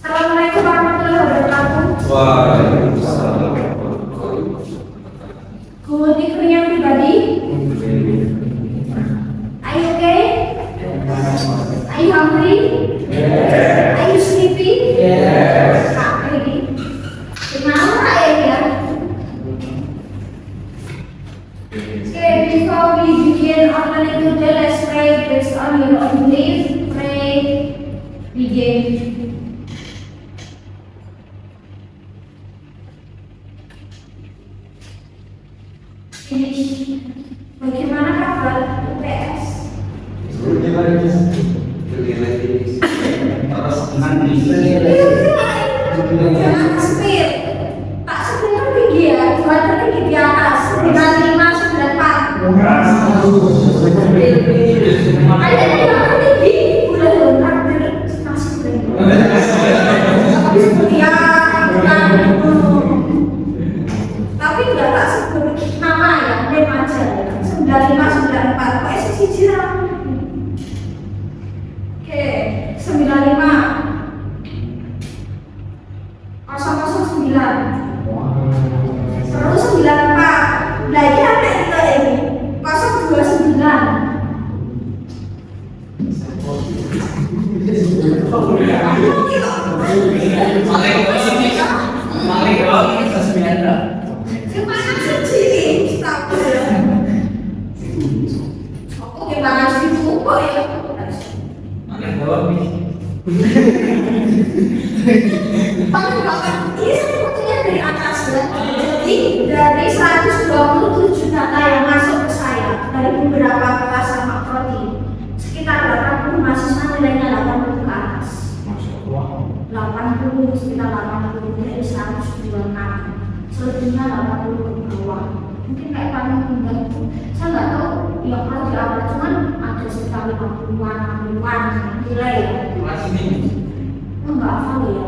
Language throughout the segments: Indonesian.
Assalamualaikum warahmatullahi wabarakatuh. Waalaikumsalam. Good evening everybody. Are you okay? Are you hungry? Yes. Are you sleepy? Yes. Okay. Gimana ya? Okay, before we begin our learning today, let's pray based on your own belief. Pray, begin. Bagaimana kabar UPS? Jangan speed. Tak sebentar tinggi ya, dua tinggi di atas. 9594. Makanya yang tinggi udah lengkap masih ya, tapi nggak tak sebut nama ya, name aja ya. 9594. Kok siji lah. Oke, 95 009 terus 94. Nah ini ada itu ini 029. Gimana sih tahu ya? Aku gimana sih buku ya? Ini sebetulnya dari atas ya. Jadi dari 127 data yang masuk ke saya dari beberapa kelas sama prodi, sekitar 80 mahasiswa nilainya 80 ke atas. 80, sekitar 80 dari 126. Selebihnya 80 ke bawah. Mungkin kayak paling rendah itu saya nggak tahu ya, kalau di awal cuman ada sekitar 50-an nilai ya. Enggak hafal ya.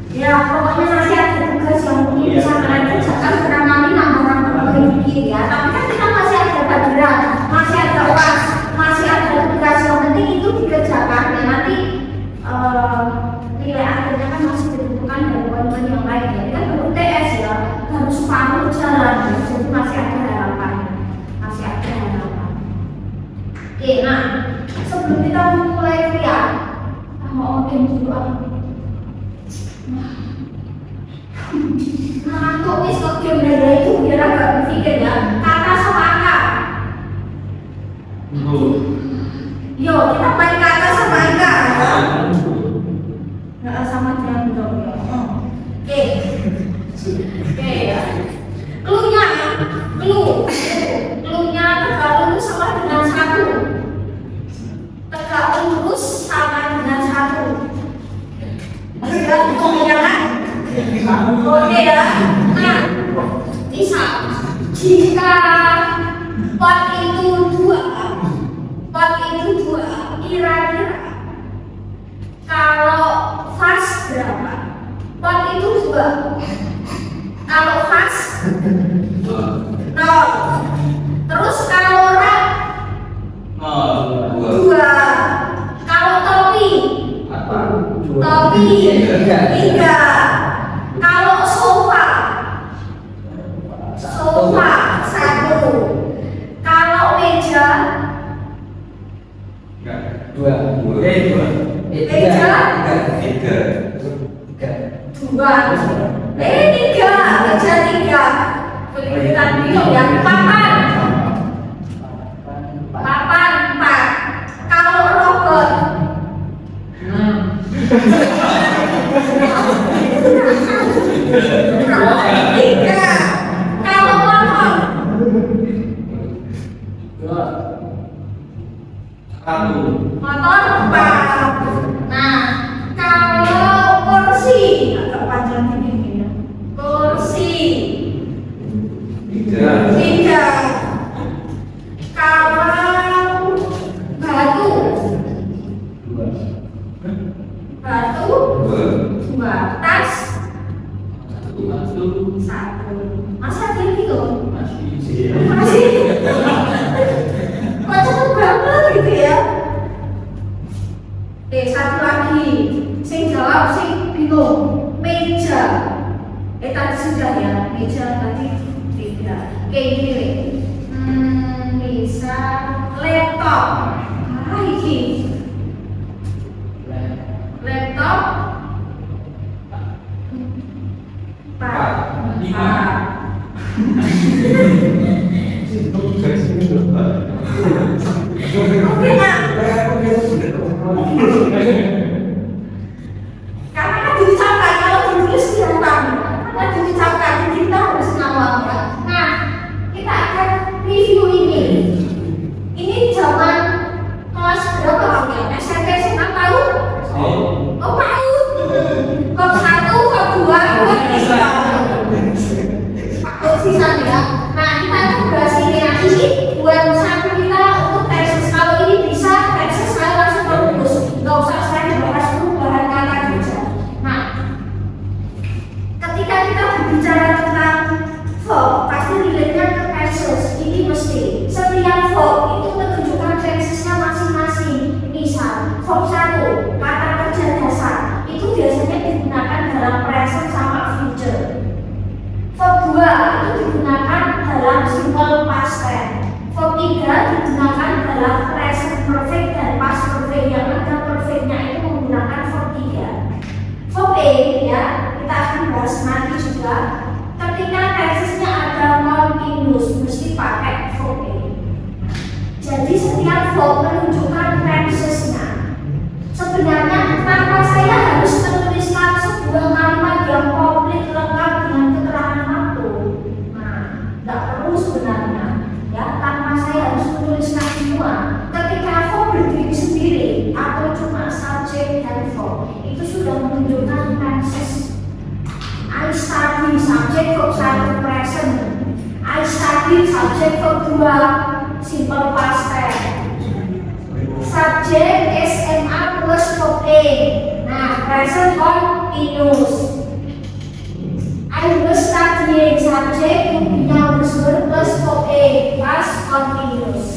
Ya pokoknya masih ada tugas yang mungkin bisa kalian kerjakan barangkali nambah-nambah dikit ya. Tapi kan kita masih ada pelajaran, masih ada UAS, masih ada tugas yang penting itu dikerjakan ya. Nanti nilai akhirnya kan masih ditentukan dari poin-poin yang lain ya. Kita perlu TS ya, harus separuh jalan ya. Jadi masih ada harapan, masih ada harapan. Oke, nah sebelum kita mulai kuliah, mau game dulu ngantuk nih kok game dada itu biar agak berpikir ya. Kata sama angka. Yo, kita main kata sama angka ya. Nggak sama dengan dong ya. Oke ya. Cluenya tegak lurus sama dengan 1. Tegak lurus sama dengan 1. Sudah kemudian oke ya. Nah, bisa jika pot itu 2, kira-kira kalau fast berapa? Pot itu 2. Kalau fast 0. Terus kalau rak 2. Kalau topi 3. Kalau sofa 1. Kalau meja 2. meja 2. Meja 3. Kita bingung ya. Papan 4. Kalau robot 3. Kalau motor 4. Nah, kalau kursi atau panjang tinggi ya. Kursi 3. Kalau batu 2. Tas 1. Masa ada gitu? Masih. Kok cepet banget gitu ya? Satu lagi. Sing jawab sing bingung. Meja. Tadi sudah ya, meja tadi tidak. Oke, ini. Bisa laptop. Ini. Laptop. Karena kan dicapai kalau ditulis gampang. Karena dicapai kita harus ngawal ya. Nah, kita akan review ini. Ini zaman kelas berapa kamu ya? SMP SMA tahu? Oh tahu. Bab 1, bab 2, bab 3. Bab sisanya ya. Nah, kita akan bahas ini nanti buat satu kita untuk tesis. Kalau ini bisa tesis saya langsung lulus. Nggak usah saya dibahas perubahan kata kerja. Nah, ketika kita berbicara tentang verb, pasti relate-nya ke tenses. Ini mesti setiap verb itu menunjukkan tensesnya masing-masing. Misal, verb 1, kata kerja dasar, itu biasanya digunakan dalam present sama future. Verb 2 itu digunakan dalam simple past tense. Verb 3 digunakan dalam present perfect dan past perfect. Yang ada perfectnya itu menggunakan verb 3. Verb A ya, kita akan bahas nanti juga. Ketika tensesnya ada continuous, mesti pakai verb A. Jadi setiap verb menunjukkan tensesnya. Sebenarnya tanpa saya harus menuliskan sebuah kalimat yang komplit lengkap dengan keterangan waktu. Nah, nggak perlu sebenarnya, ya. Tanpa saya harus menuliskan semua. Ketika verb berdiri sendiri atau cuma subject dan verb, itu sudah menunjukkan tenses. I study subject verb 1 present. I study subject verb 2 simple past tense. Subject SMA plus verb A. Nah, present continuous. I was studying subject now verb plus verb A past continuous.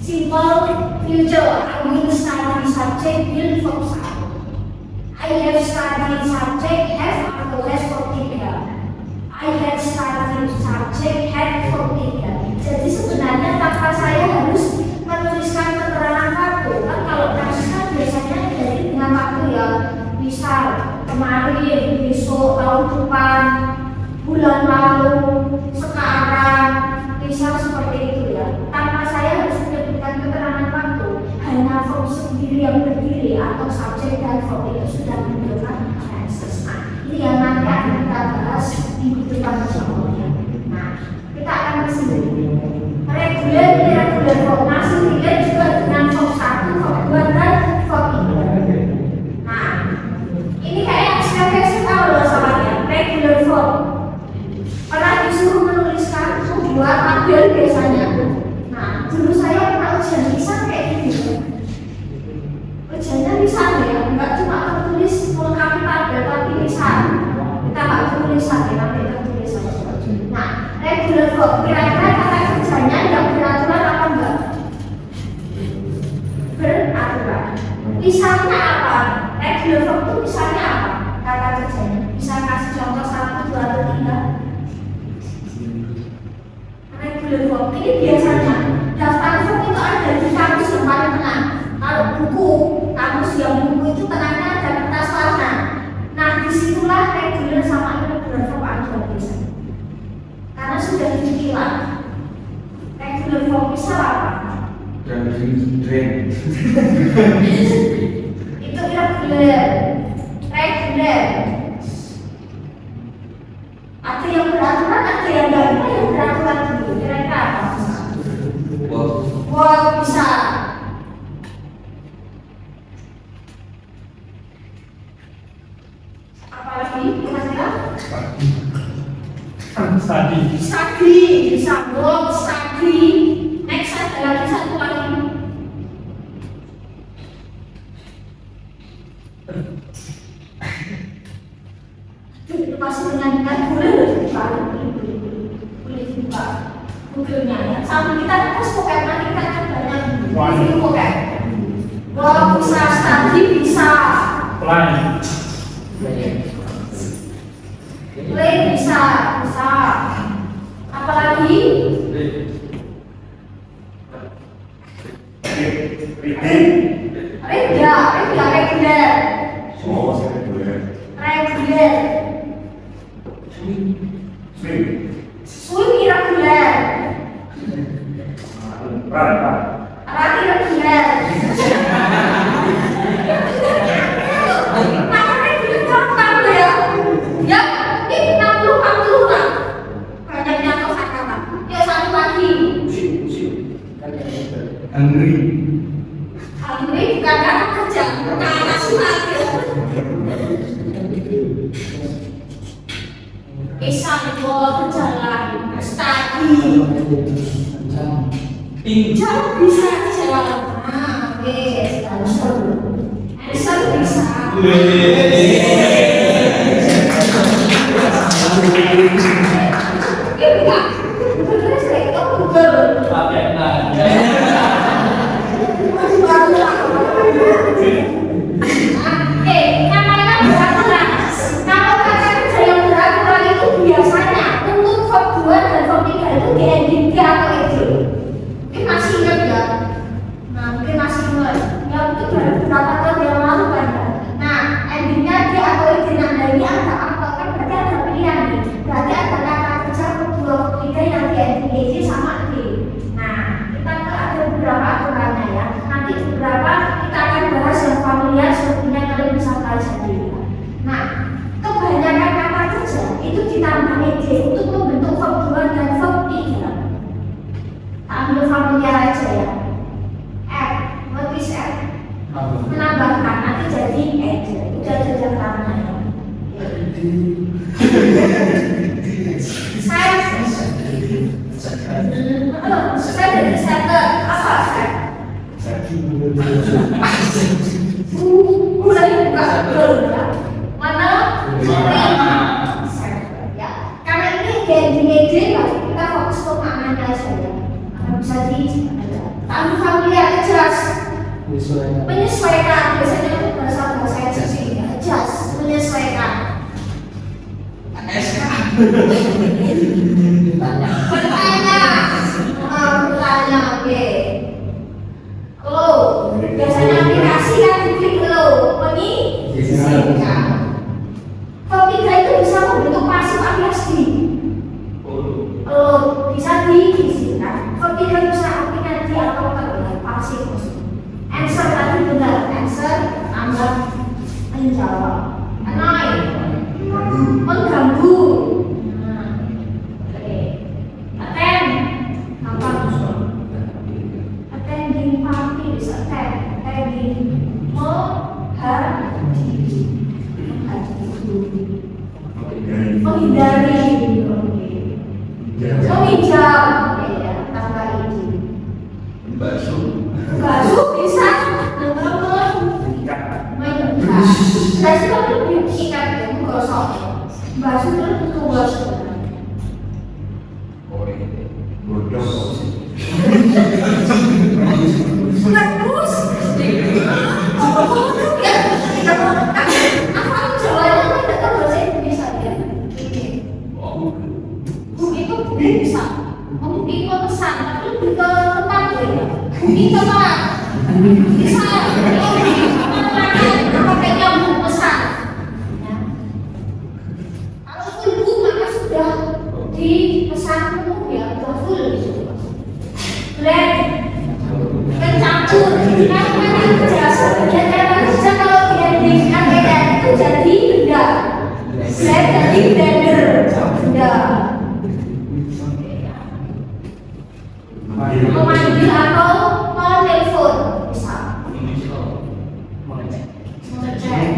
Simple future. I will study subject will verb 1. I have studied subject have atau has verb 3. I have studied subject had verb 3. Jadi sebenarnya tanpa saya harus menuliskan keterangan waktu. Kan kalau tesis kan biasanya dari dengan waktu ya. Misal kemarin, besok, tahun depan, bulan lalu, sekarang, misal seperti itu ya. Tanpa saya harus menyebutkan keterangan waktu, hanya verb sendiri yang berdiri atau subjek dan verb itu sudah menunjukkan tenses. Nah, ini yang nanti akan kita bahas minggu depan insyaallah. Nah, kita akan ke sini. Reguler verb masih relate juga dengan verb 1, verb 2 dan verb 3. Nah, ini kayak ekspresi tahu loh soalnya regular verb. Pernah disuruh menuliskan sebuah tabel biasanya. Nah, dulu saya pernah ujian lisan kayak gini. Ujiannya lisan ya, nggak cuma tertulis melengkapi tabel tapi lisan. Kita nggak tulisan ya, nanti kita tulisan. Nah, regular verb kira-kira kata kerjanya yang beraturan apa enggak? Beraturan. Misalnya apa? Regular verb itu misalnya apa? Kata kerjanya. Bisa kasih contoh 1, 2, atau 3. Regular verb ini biasanya daftar verb itu ada di kamus yang paling tengah. Kalau buku, kamus yang buku itu tengahnya ada kertas warna. Nah, disitulah regular sama irregular verb ada biasanya. Karena sudah ditilang. Regular verb bisa apa? Dan drain. Itu irregular. Regular. Ada yang beraturan, ada yang enggak. Yang beraturan dulu. Kira-kira apa? Wow, bisa. Apalagi kira-kira? Study, bisa work, study. Next ada lagi satu lagi. Masih menyanyikan boleh dibuka, boleh dibuka Google-nya ya. Sambil kita terus pokoknya nanti kita akan banyak review pokoknya. Work bisa, study bisa. bisa. Apalagi? Reguler. Oh, saya reguler. Reguler. Swing. Swim irregular. Run. Run irregular. Makanya dia gampang ya. Ya, ini 60 lah. Banyaknya kosakata. Yuk satu lagi. Hungry. Hungry bukan kata kerja, kata sunat ya. Bisa berjalan, study. Pinjam bisa jalan. Nah, oke, answer bisa. Enggak, bener sih, itu betul. Namanya beraturan. Kalau kata kerja yang beraturan itu biasanya untuk verb 2 dan verb 3 itu di ending dia atau ed. Mungkin masih ingat ya? Nah, mungkin masih ingat. Ya mungkin dari beberapa tahun yang lalu kan ya. Nah, endingnya dia atau ed. Nah, ini ada apa? Kan berarti ada pilihan nih. Berarti ada kata kerja verb 2, verb 3 yang di ending ed sama ed. Nah, kita tuh ada beberapa aturannya ya. Nanti beberapa kita akan bahas yang familiar sebetulnya kalian bisa tahu sendiri. Nah, kebanyakan kata kerja itu ditambah ed untuk membentuk verb 2 dan verb 3. Ambil familiar aja ya. Add, what is add? Menambahkan, nanti jadi ed. Udah ada caranya ya. Saya dari center apa set? Mulai buka dulu ya. Mana? Center ya. Karena ini ed, kita fokus ke maknanya aja ya. Bisa ambil familiar adjust. Menyesuaikan biasanya untuk bahasa sih adjust, menyesuaikan. Bertanya, oke. Hello, biasanya aplikasi kan diklik hello, menyesuaikan. Verb 3 itu bisa membentuk pasif alias di. Bisa diisikan. Verb 3 bisa artinya di atau terlihat pasif. Answer tadi benar, answer tambah menjawab. Annoy, mengganggu. Oke. Attend, apa? Attending party bisa attending menghindari. Meminjam, ya, tambah ini. Basuh bisa, mengikat. Basuh itu lebih ikat ya, menggosok. Basuh itu betul basuh. Bagus. Ya, kita mau apa jawabannya tidak tahu bahasa Indonesia ya. Itu bisa untuk pesan, tapi lebih ke tempat ya. Itu tempat bisa pakai nyambung pesan. Kalau full maka sudah di pesan penuh ya, sudah full. Blend, mencampur. Namanya kerja, kerja kalau di ending itu jadi benda. Blend jadi blender, benda. Memanggil atau menelpon bisa. Mengecek.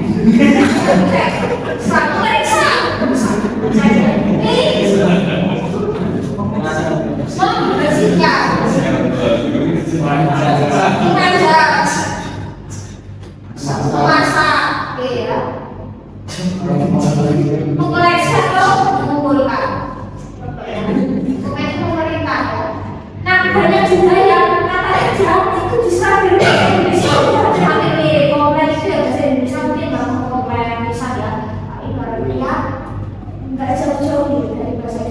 Satu periksa. Membersihkan. Mengajak. Memasak. Ya. Mengoleksi atau mengumpulkan. Pemerintah ya. Nah, banyak juga yang kata kerja itu bisa berbahasa Indonesia. Tapi komplain itu ya bahasa Indonesia mungkin nggak mau komplain bisa ya. Ibaratnya nggak jauh-jauh dari bahasa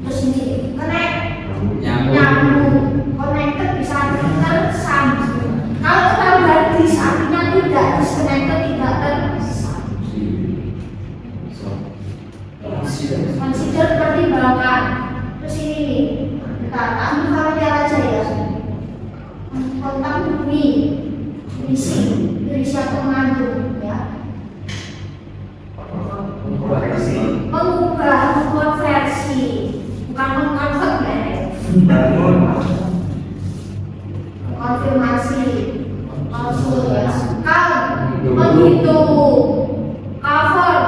Terus ini connect, Nyambung. nyambung, connected bisa tersambung. Kalau tambah dis artinya tidak disconnected, tidak tersambung. Consider pertimbangkan. Terus ini nih, kita ambil familiar aja ya. Kontak hubungi, berisi atau mengandung ya. Mengubah, mengkonversi, bukan mengkonvert ya. Bangun. Konfirmasi, maksud ya. Count, menghitung, cover,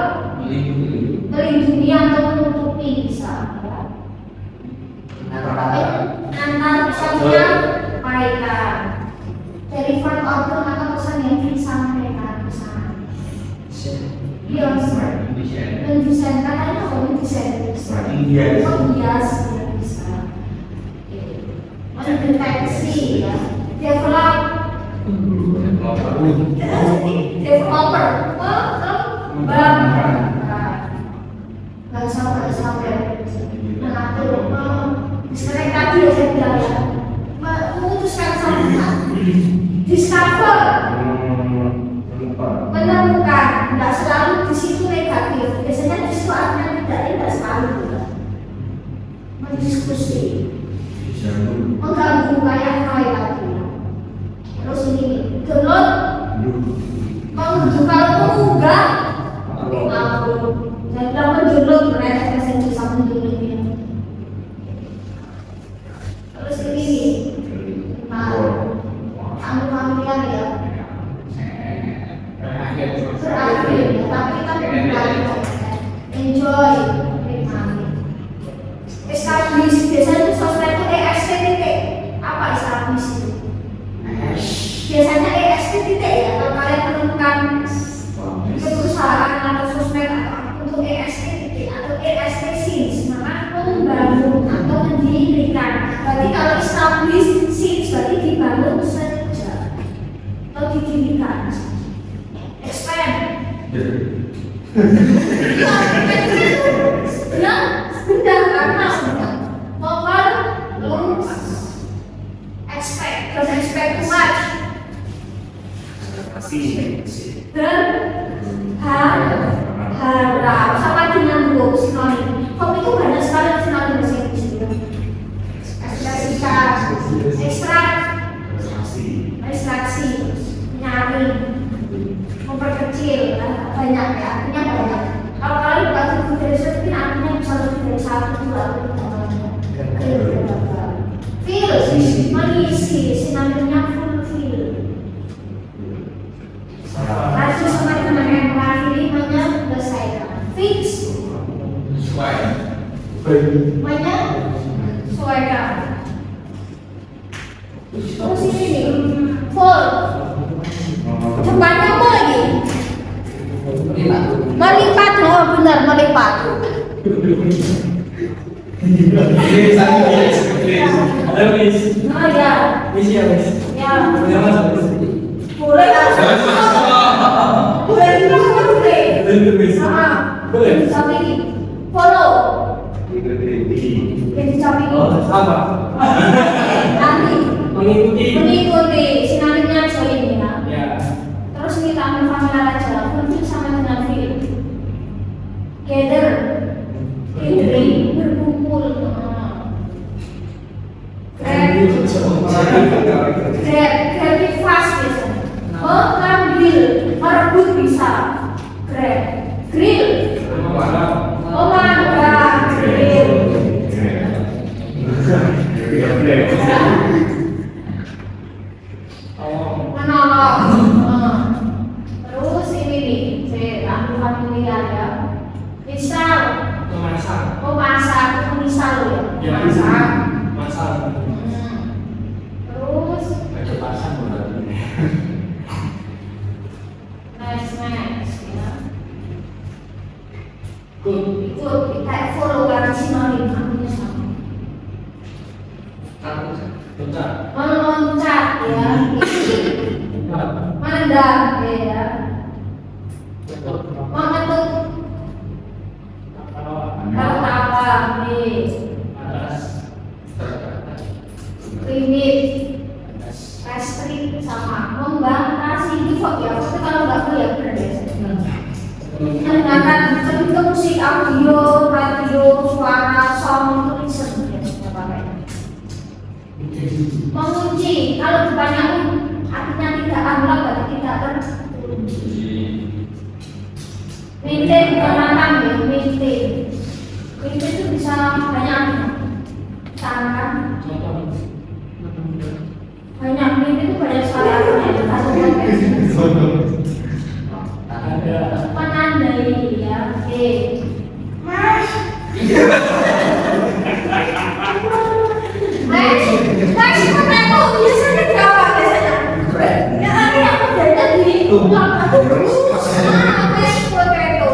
melindungi atau menutupi bisa ya. Antar pesannya baikkan. Deliver order atau pesan yang disampaikan pesan. Yes, mendesain katanya apa mendesain? Iya. Menghias ya bisa. Mendeteksi ya. Develop, developer, mengembangkan. Bahasa mengatur, sekarang tadi ya saya bilang ya, memutuskan sambungan, discover, menemukan, tidak selalu di situ negatif, biasanya di situ artinya tidak selalu, mendiskusi, mengganggu kayak Roy tadi. Terus ini download, kalau mengunggah, saya bilang mendownload mereka saya bisa mendownload ini. Terus ini familiar ya. Berakhir ya, tapi kan kembali enjoy, nikmati. Establish, biasanya sosmed itu EST titik. Apa establish itu? Biasanya EST titik ya, kalau kalian menemukan perusahaan atau sosmed untuk EST titik atau EST since, maka membangun atau mendirikan. Berarti kalau establish since berarti dibangun sejak atau didirikan. Expand. Sudah karena over looks expect, don't expect too much. Berharap sama dengan look sinonim. Hobi itu banyak sekali sinonim bahasa Inggris itu. Ekspresikan, ekstrak, ekstraksi, nyari, memperkecil, banyak ya, artinya banyak. Kalau kalian bukan lebih dari satu, artinya bisa lebih dari satu, dua, feel, mengisi, sinonimnya fulfill. Lalu sama dengan yang mengakhiri menyelesaikan. Fix, menyesuaikan. Terus ini nih, full. Depannya apa lagi? Melipat, oh benar melipat. Oh ya. Ya. Boleh kan? Boleh juga boleh. Sama. Sampai ini. Follow. Jadi sampai ini. Nanti. Mengikuti. Sinonimnya join ya. Terus kita ambil familiar aja. Fulfill sama dengan fill. Gather. Gathering. Berkumpul. Grab it fast biasanya. Mengambil, merebut bisa. Grab. Grill. Memanggang. Grill. Menolong. Terus ini nih, saya ambil familiar ya. Misal. Memasak. Misal ya. Masak. Terus next ya. Ikut kayak follow karena sinonim artinya sama. Meloncat ya. Menendang ya. Mengetuk. untuk musik audio, radio, suara, sound itu listen ya semua pakai. Mengunci, kalau dibanyakin artinya tidak unlock berarti tidak terkunci. Maintain bukan matang ya, maintain. Maintain itu bisa banyak artinya. Misalkan banyak maintain itu banyak sekali artinya. Menandai ya, oke. Mas. Mas, potato biasanya berapa biasanya? Ya ada yang bedanya di ulang aku terus. Mas potato,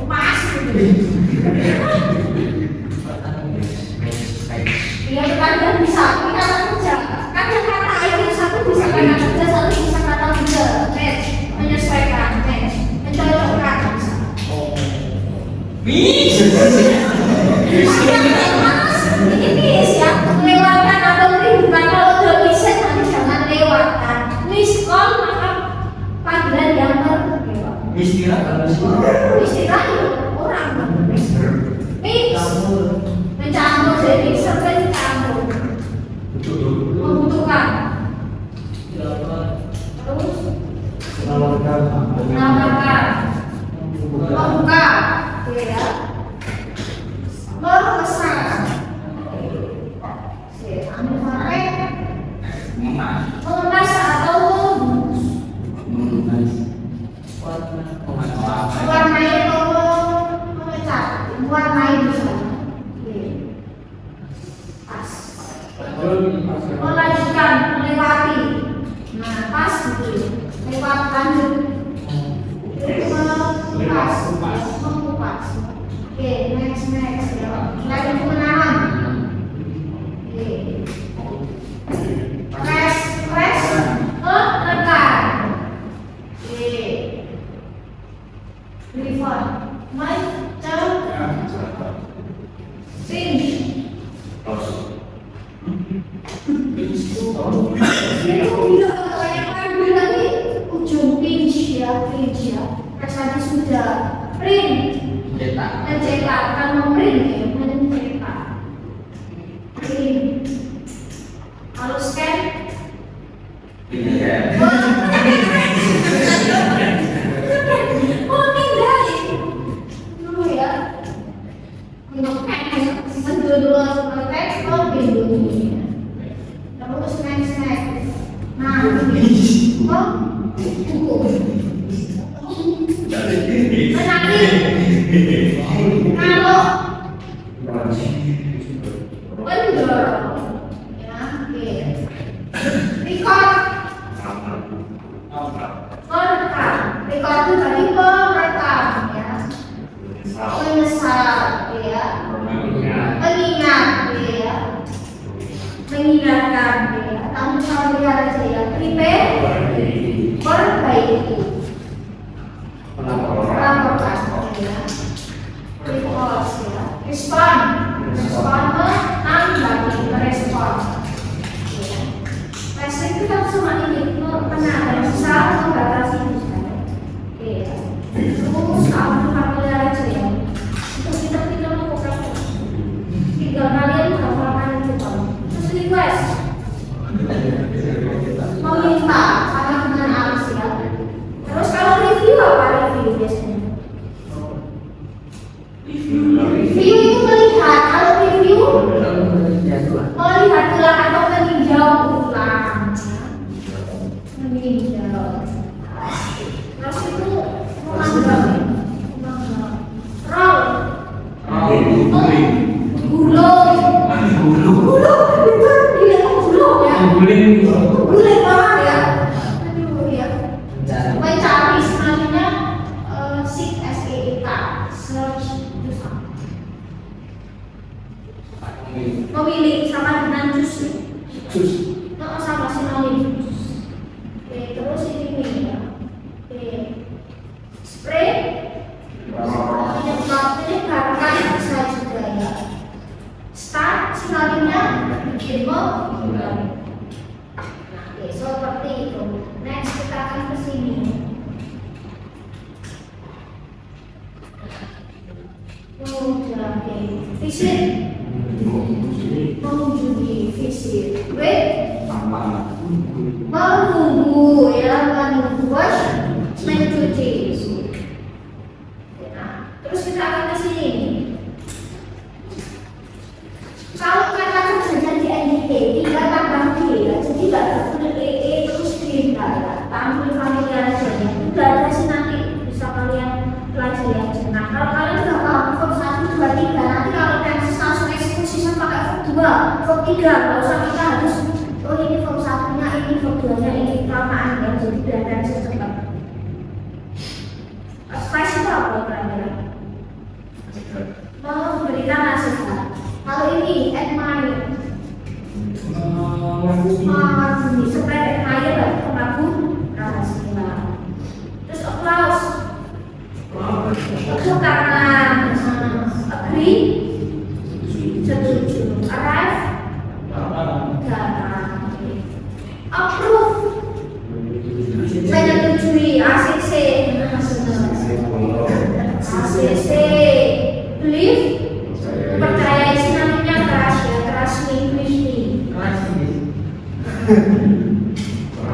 mas. Iya kalian bisa, kita kerja. Kan yang kata itu satu bisa kata kerja, satu bisa kata kerja. Match, menyesuaikan, match, mencocokkan bisa. Ini bis ya, melewatkan atau bukan kalau udah bisa nanti jangan lewatkan. Miss call maka panggilan yang terlewat. Istilah Istilah orang miss mencampur jadi serba dicampur. Membutuhkan. Terus menawarkan. Membuka. Oke ya. Memesan. Mengemas atau mewarnai atau mengecat, mewarnai bisa. Pas. Melanjutkan, melewati. Nah, pas gitu. Lewat lanjut. Mengupas. Oke, next ya. Selain itu menanam. Oke. Press, tekan. Oke. Refer. Macam. Pinch. Ujung pinch ya. Press tadi sudah. Print. Mencetak, kan memprint ya, mencetak. Print. Kalau scan. Tinggalin dulu ya. Mendudul teks ini. Terus next. Nah, buku. Menangin. Kalau bener, ya, oke. Record. Merekam. Record itu tadi merekam, ya. Menyesal, ya. Mengingat, ya. Mengingatkan, ya. Kamu selalu lihat aja ya. Prepare. Perbaiki. Melaporkan, ya. Report, ya. Respond. Menanggapi, merespon. Respon itu kan cuma ini, menanggapi, misal membatasi misalnya. Iya. Terus kamu familiar aja ya. Itu kita lakukan. 3 kalian melakukan itu kamu. Terus request. Meminta sama dengan arus ya. Terus kalau review apa review biasanya? Review itu melihat, kalau review melihat ulang atau meninjau ulang. Meninjau. Terus itu memandang. Roll. Gulung ya. Guling banget ya. Aduh ya. Mencari sebenarnya seek SEEK, search itu sama. Memilih sama dengan choose. Sama sinonim. Oke, terus ini ya. Oke. Spray. Menyebarkan bisa juga ya. Start sinonimnya bikin memulai. Oke, seperti itu. Next kita akan ke sini. visit, mengunjungi, visit. Wait, menunggu, ya, menunggu. Wash, mencuci. Nah, terus kita akan ke sini. Kalau kata kerjanya di NDP, tidak tambah D, ya. Jadi nggak tertulis EE terus D, enggak ya. Ambil familiar aja ya. Udah ada sih nanti bisa kalian pelajari aja. Nah, kalau kalian udah paham verb 1, 2, 3, nanti kalau tenses langsung eksekusi sama pakai verb 2, verb 3, nggak usah kita harus oh ini verb 1-nya, ini verb 2-nya, ini kelamaan ya. Jadi biar tenses cepat. Spice itu apa kira-kira? Memberikan nasihat. Kalau ini admire, mengagumi, seperti admire pengagum rahasia. Terus applause, tepuk tangan. Agree, setuju. Arrive, datang. Approve, menyetujui. ACC, ACC. Believe, percaya. Isi namanya trust ya, trust me, believe me.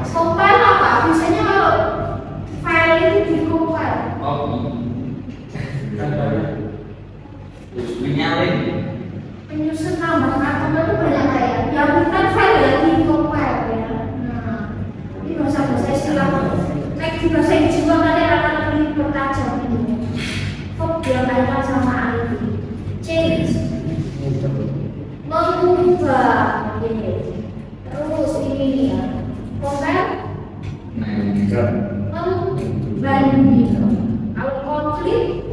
Compile apa? Biasanya kalau file itu di compile. Menyalin. Penyusun tambahkan compile itu banyak kayak. Yang bukan file ya di compile ya. Nah, ini bahasa-bahasa istilah. Nek di bahasa Inggris juga kalian akan lebih bertajam ini. Verb yang kaitan sama IT. Change, mengubah, terus ini nih ya, compare, membanding. Kalau konflik,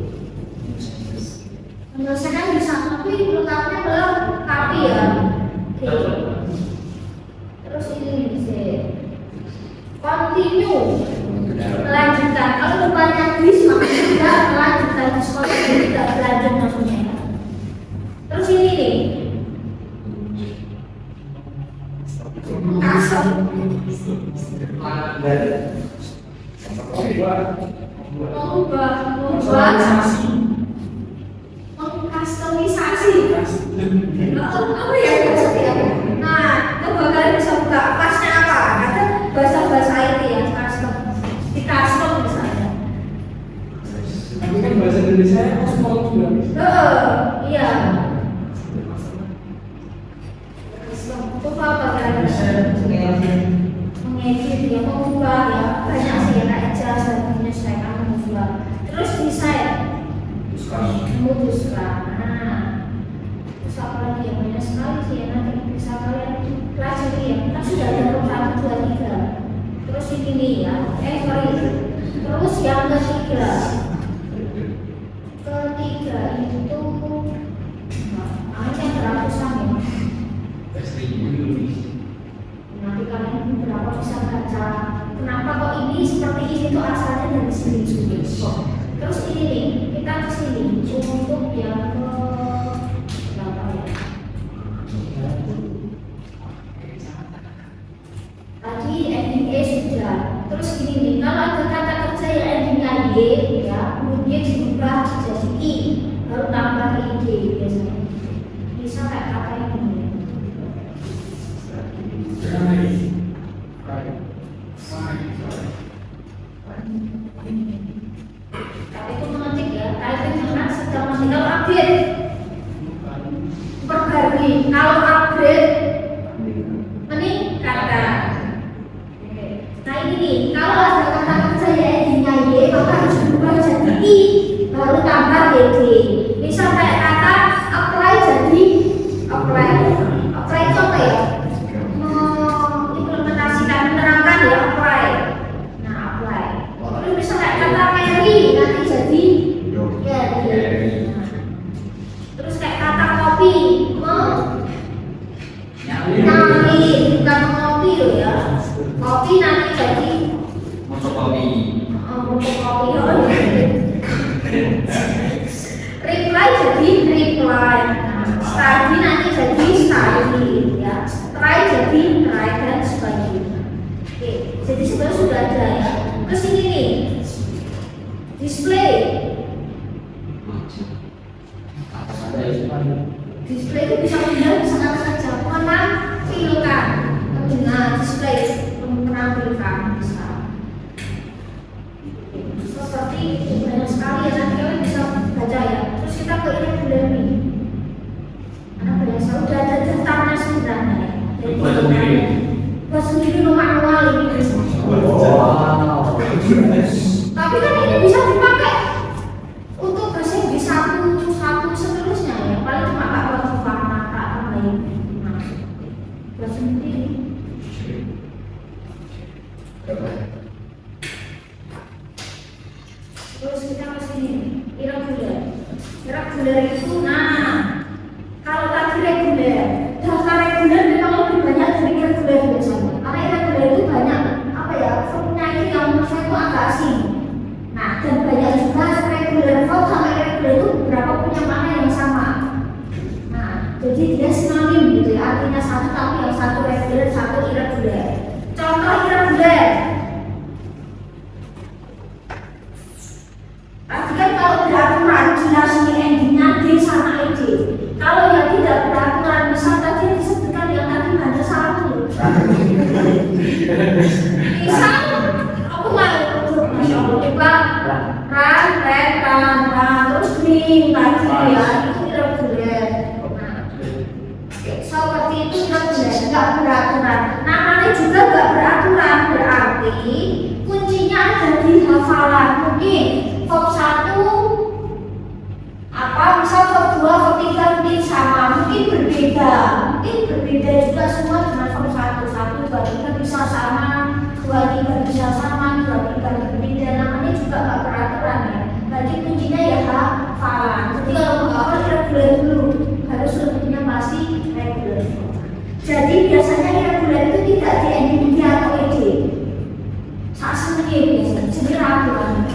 menyelesaikan bisa, tapi lengkapnya belum, tapi ya. Oke. Terus ini sih, continue, melanjutkan. Kalau depannya bis, maka tidak melanjutkan diskusi, tidak berlanjut maksudnya. Terus ini nih, mengkustomisasi. Apa ya maksudnya? Nah, coba kalian bisa buka pasnya apa? Ada bahasa-bahasa IT ya, custom. Di custom misalnya. Tapi kan bahasa Indonesia custom juga. Iya. Coba apa kalian? Mengedit ya, mengubah ya, banyak sih ya, kayak jasa, menyesuaikan, mengubah. Terus desain, memutuskan. Nah, terus apa lagi ya, banyak sekali sih ya, nanti bisa kalian pelajari ya. Kan sudah ada verb 1, 2, 3. Terus ini nih ya, terus yang ketiga itu yang beratusan ya. Nanti kalian berapa bisa baca kenapa kok ini seperti ini tuh asalnya dari sini juga. Terus ini nih, kita ke sini untuk yang ke berapa ya? Tadi ending E sudah. Terus ini nih, kalau ada kata kerja yang endingnya Y ya, kemudian diubah jadi I, baru tambah ID biasanya. Bisa kayak kata ini. Tapi itu mengetik ya, typing karena sedang mengetik. Kalau update, perbarui. Kalau upgrade, meningkatkan. Nah ini nih, kalau ada kata kerja yang endingnya Y, maka harus berubah jadi I, baru tambah YD. Misal kayak kata apply jadi apply. Apply itu apa ya? Mengimplementasikan, menerangkan ya, apply. Nah, apply. Terus bisa kayak kata carry, nanti jadi carry. Nah, terus kayak kata copy, nyalin, bukan mengopi loh ya. Copy nanti jadi Fotokopi. fotokopi. Reply jadi reply. Study nanti jadi study ya. Try jadi try dan sebagainya. Oke, jadi sebenarnya sudah ada ya. Terus ini nih, display. Ada Seperti banyak sekali ya, nanti kalian bisa baca ya. Terus kita ke irregular nih. Karena banyak sekali udah ada daftarnya sebenarnya ya. Jadi Buat sendiri. buat sendiri manual ini. Wow. Tapi kan ini bisa dipakai untuk bahasa Inggris satu seterusnya ya. Paling cuma tak buat warna tak tambahin. Nah, buat sendiri. Terus kita ke sini, irregular. Irregular itu, nah, kalau tadi reguler, daftar reguler memang lebih banyak dari irregular biasanya. Karena irregular itu banyak, apa ya, formnya itu yang menurut saya itu agak asing. Nah, dan banyak juga regular form sama irregular itu beberapa punya makna yang sama. Nah, jadi dia sinonim gitu ya, artinya satu tapi yang satu regular, satu irregular. Contoh irregular. Tadi kan kalau beraturan jelas nih endingnya D sama ED. Kalau yang tidak beraturan, misal tadi disebutkan yang tadi hanya satu. Misal aku mau masya Allah coba ran, terus green tadi ya itu irregular. Nah, seperti itu irregular, nggak beraturan. Namanya juga nggak beraturan, berarti kuncinya ada di hafalan. Mungkin form 1 apa misal form 2, form 3 mungkin sama, mungkin berbeda juga semua dengan form 1, 1, 2, 3 bisa sama, 2, 3 bisa sama, 2, 3 berbeda. Namanya juga nggak beraturan ya. Jadi kuncinya ya hafalan. Jadi kalau mau hafal irregular dulu, harus lebihnya pasti regular. Jadi biasanya irregular itu tidak di ending D atau ED. Saat sendiri biasanya, sendiri aturan.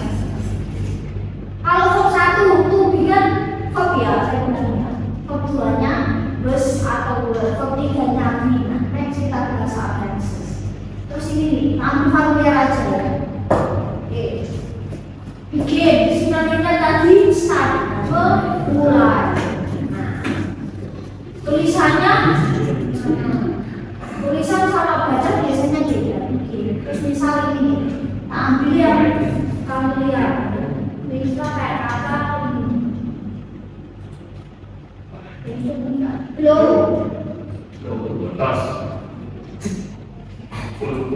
Kalau form 1 tuh bikin form ya, saya punya. Form 2-nya bus atau form 3-nya bina. Next kita bahas advances. Terus ini ambil familiar aja ya. Oke. Begin, sinonimnya tadi start, memulai. Nah, tulisannya tulisan sama baca biasanya beda. Terus misal ini, kita ambil yang familiar. Bisa kayak kata belum Tas. Full.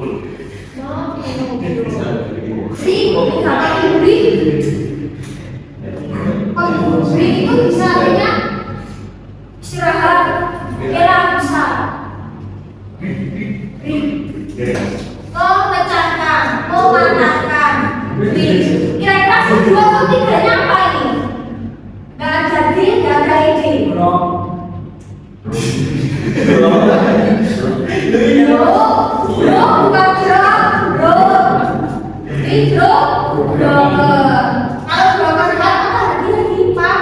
Beri itu bisa artinya istirahat, elah bisa. Memecahkan, mematahkan. Kira-kira kedua atau tiganya apa ini? Gak ada D, gak ada ED. Bro, bukan bro. Ini broker. Kalau broker kan apa lagi Pak?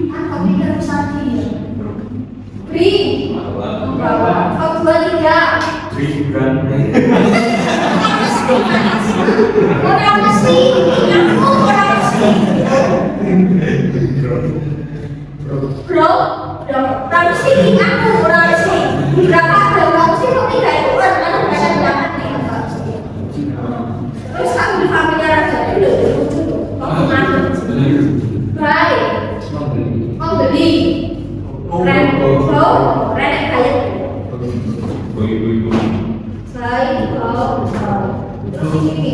Apa pikir bisa di? Bring, membawa. Kau 2, 3. Ribuan. Orang mesti, aku orang mesti. Bro, orang mesti aku orang mesti. Berapa ada orang mesti kok 3 itu kan ada berapa bilangan nih orang mesti. Terus kamu di familiar aja dulu. Kamu nganu. Baik. Mau beli. Ren, bro, ren kayak. Baik, bro. Terus ini.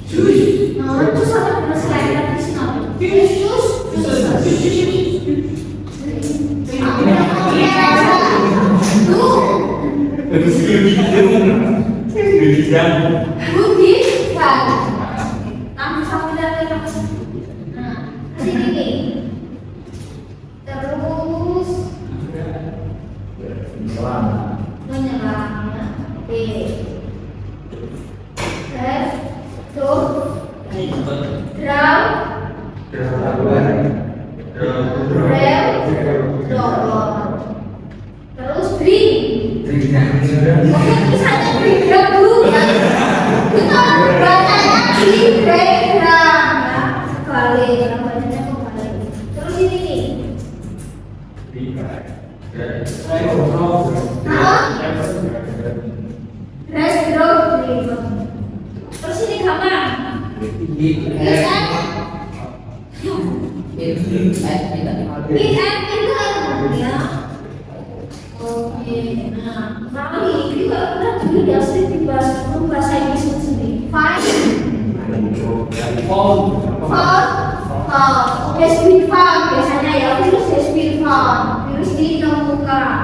Terus ini. Nah, itu sama dengan slider di sini. Budi kan. Tamu familiar dengan. Nah, sini nih. Terus menyerangnya. Oke. Left, door, draw, rel, door. Terus bring. Oke, misalnya bring dulu ya. Kita bacanya bring ya. Sekali. dalam badannya kebalik. Terus ini nih. Terus ini gampang. Ini itu ya. Oke, nah, ini kalau kita dulu ya sering dibahas bahasa Inggris sendiri. Fine. Has been found biasanya ya, virus has been found. Virus ditemukan.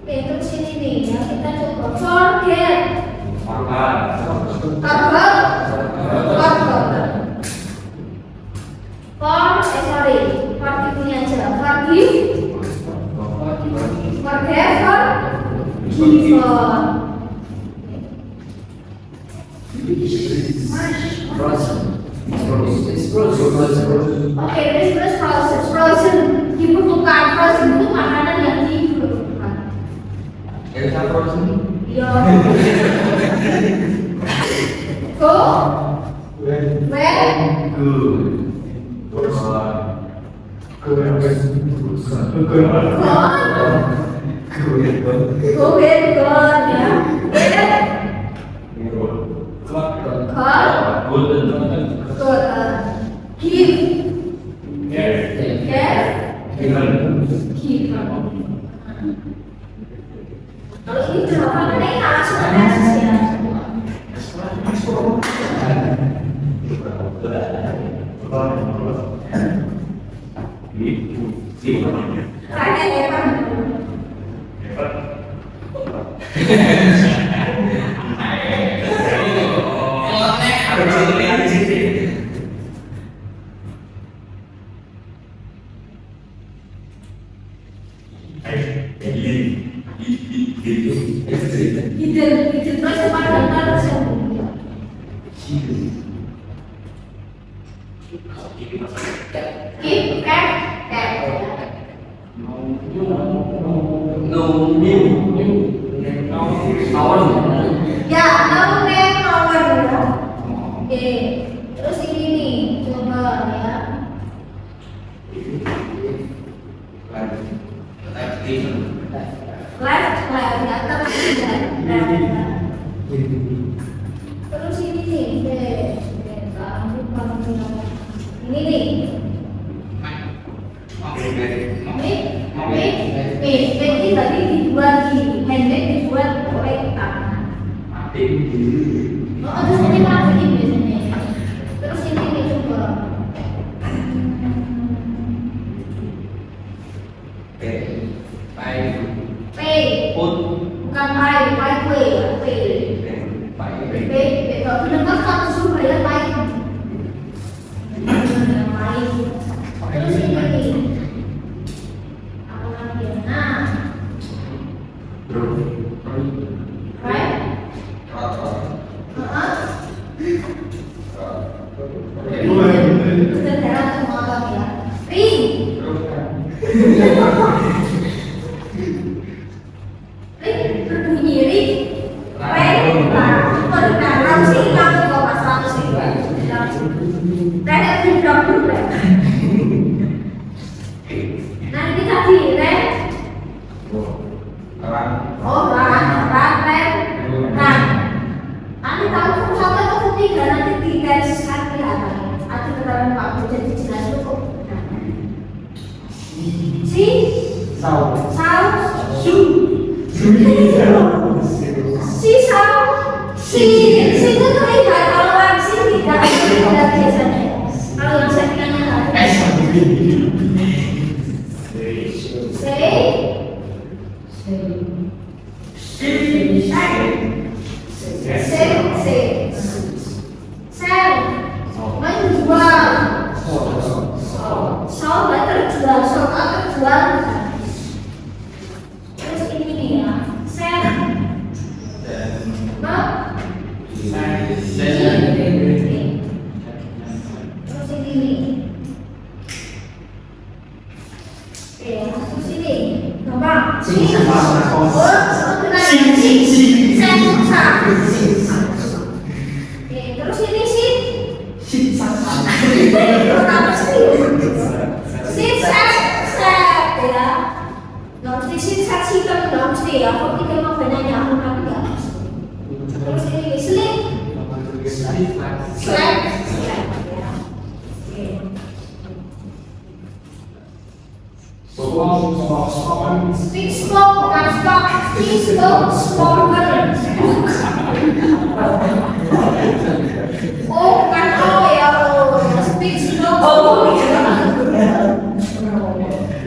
Oke, terus ini nih ya kita coba forget. Partikelnya aja. Forgive, forgiven, given. Oke, this frozen. Frozen dibutuhkan. Frozen itu makanan yang dibutuhkan. Iya. Go. Where? Go where gone ya. Give. Kalau ini jawabannya langsung ya. Terakhir ya Pak. Hidden terus kepada ya, oke, terus ini nih, coba ya. Left ya, terus ini nih, ini nih. Ini tadi dibuat gini, handmade dibuat oleh tangan. Oh, terus ini masukin biasanya. Terus ini nih coba. Bukan pay ya, kalau benar satu sumber ya pay. Terus ini nih. Apa lagi ya? Nah. Right? Sederhana semua orang ya. Ring. Berbunyi ring. Harus hilang kok pas 100 itu. Rek tidak dulu. Nah ini tadi rek. Oh rek. Nanti tahu satu atau ketiga nanti digaris hati atau keterangan Pak Bu jadi jelas cukup. Si itu terlihat kalau aksi tidak biasanya. Kalau yang settingannya terjual. Terus ini nih ya, terus ini nih. Terus ini gampang. Terus ini sih Speak slow, bukan stop. Speak slow, slower. Oh, bukan oh ya. Speak slow,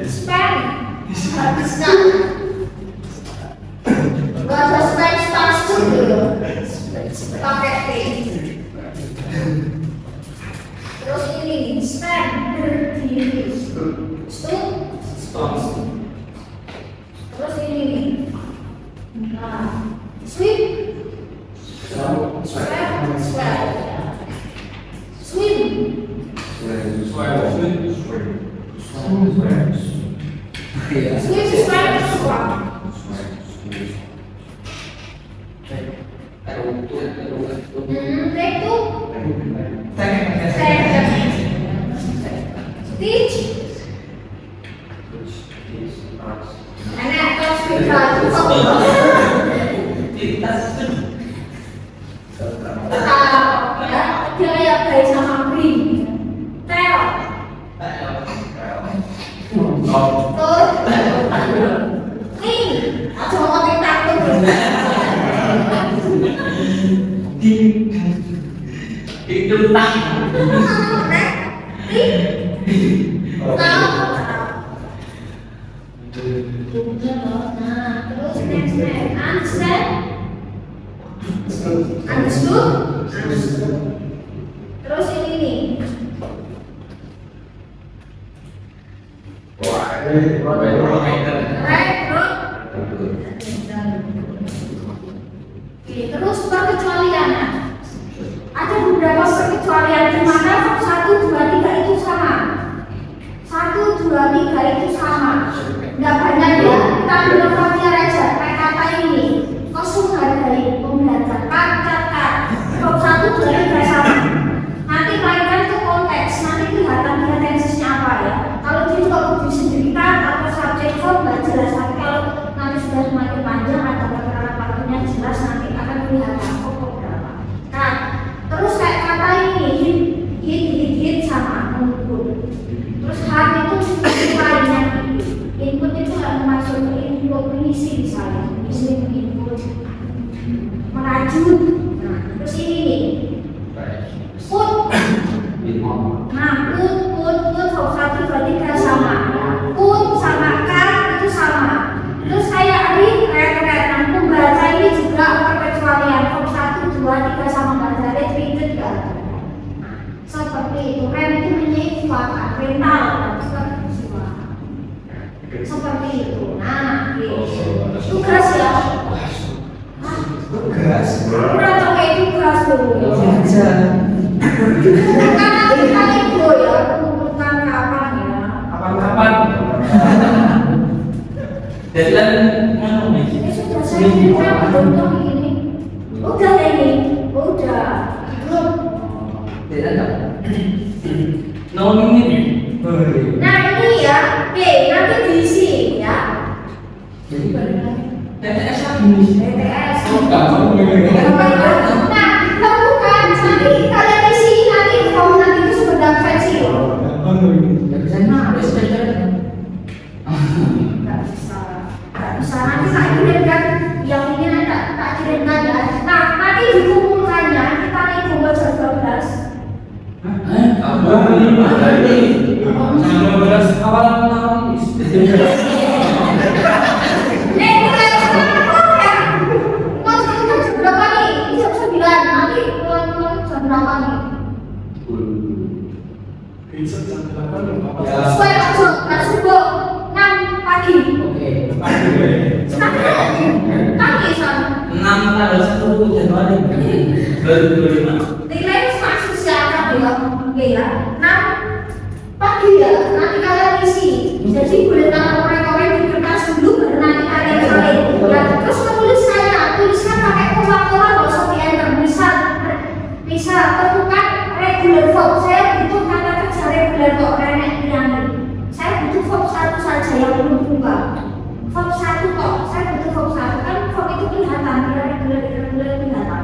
Spend. Gak ada spend stars juga. Pakai T. Terus ini spend berdiri. Stop. Terus ini nih. Nah, sweep. Swim. Teach. Anak kau speaker. Dia kayak bayi sama Bri. Tel. Tuh. Nih, aja mau kita tuh. Itu tak. Nah, terus next. Understood? Terus ini nih. Rekrut. Oke, terus perkecualian. Ada beberapa perkecualian di mana 1, 2, 3 itu sama. 1, 2, 3 itu sama. Nggak banyak ya. Kita bilang familiar aja. Kayak kata ini. Kosong hargai, membedakan, catat. Kalau 1, 2, 3 sama. Nanti mainkan ke konteks. Nanti kelihatan dia tensisnya apa ya. Kalau dia juga perlu disendirikan atau subjek form nggak jelas. Tapi kalau nanti sudah semakin panjang ada keterangan waktunya jelas nanti akan kelihatan pokok berapa. Nah, terus kayak kata ini hit sama mengukur. Terus hard itu lainnya. Input itu nggak masuk ke input mengisi misalnya, mengisi input merajut. Nah, terus ini nih put. Nah, put kalau 1, 2, 3 sama. Put sama kan itu sama. Terus kayak red. Nah, membaca ini juga perkecualian. Kalau 1, 2, 3 sama baca red repeated kan. Nah, seperti itu. Red itu menyesuaikan rental dan juga seperti itu. Nah, tugas ya. Tugas. Udah pakai tugas dulu. Karena kita itu ya mengumpulkan kapan ya. Kapan? Deadline mana nih? Ini sudah saya kirimkan belum ini. Udah ini, udah belum. Deadline apa? Nomor ini. Nah ini ya, oke nanti diisi ya. Jadi pada TTS lagi. TTS. Kamu Nah, lakukan nanti kalian isi nanti form nanti itu sudah versi. nggak bisa Nggak bisa nanti tak kirimkan yang ini nanti tak kirimkan ya. Nah nanti dikumpulkannya kita nih kumpul 12. Awal tahun berapa nih? Ini jam 9 nanti jam berapa nih? Sesuai masuk subuh 6 pagi. Pagi sana. 6 tanggal 1 Januari 2025. Nilai masuk siapa bilang? Oke ya. 6 pagi ya. Nanti kalian isi. Jadi boleh taruh korek-korek di kertas dulu baru nanti kalian salin. Ya, terus menulis tuliskan pakai koma-koma nggak usah di enter. Bisa tentukan regular form. Saya butuh kata kerja regular kok renek yang ini. Saya butuh form 1 saja yang belum buka. Form 1 kok. Saya butuh form 1 kan form itu kelihatan dia regular kelihatan.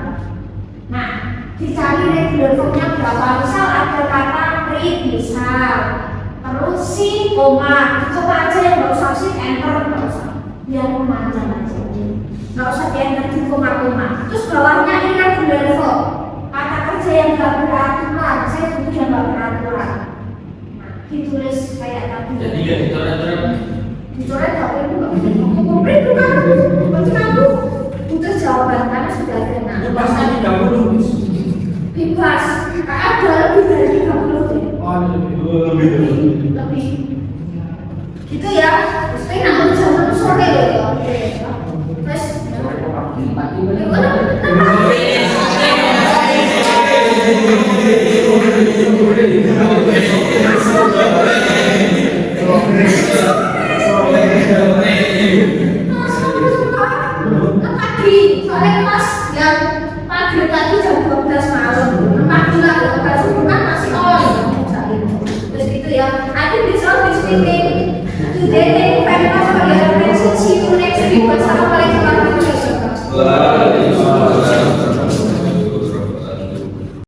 Nah, dicari regular formnya berapa? Misal ada kata read misal. Terus si koma aja ya, nggak usah si enter, nggak usah, biar memanjang aja, nggak usah di enter di koma. Terus bawahnya irregular verb, kata kerja yang nggak beraturan, saya butuh yang nggak beraturan. Nah, ditulis kayak tadi. Jadi ya dicoret-coret. Dicoret tapi itu nggak bisa ngomong, bukan aku butuh jawaban karena sudah kena. Itu pasti 30. Bebas, ada lebih dari 30 deh. Oh, lebih. Lebih gitu ya, mesti namun zaman sore ya. Terus tadi soalnya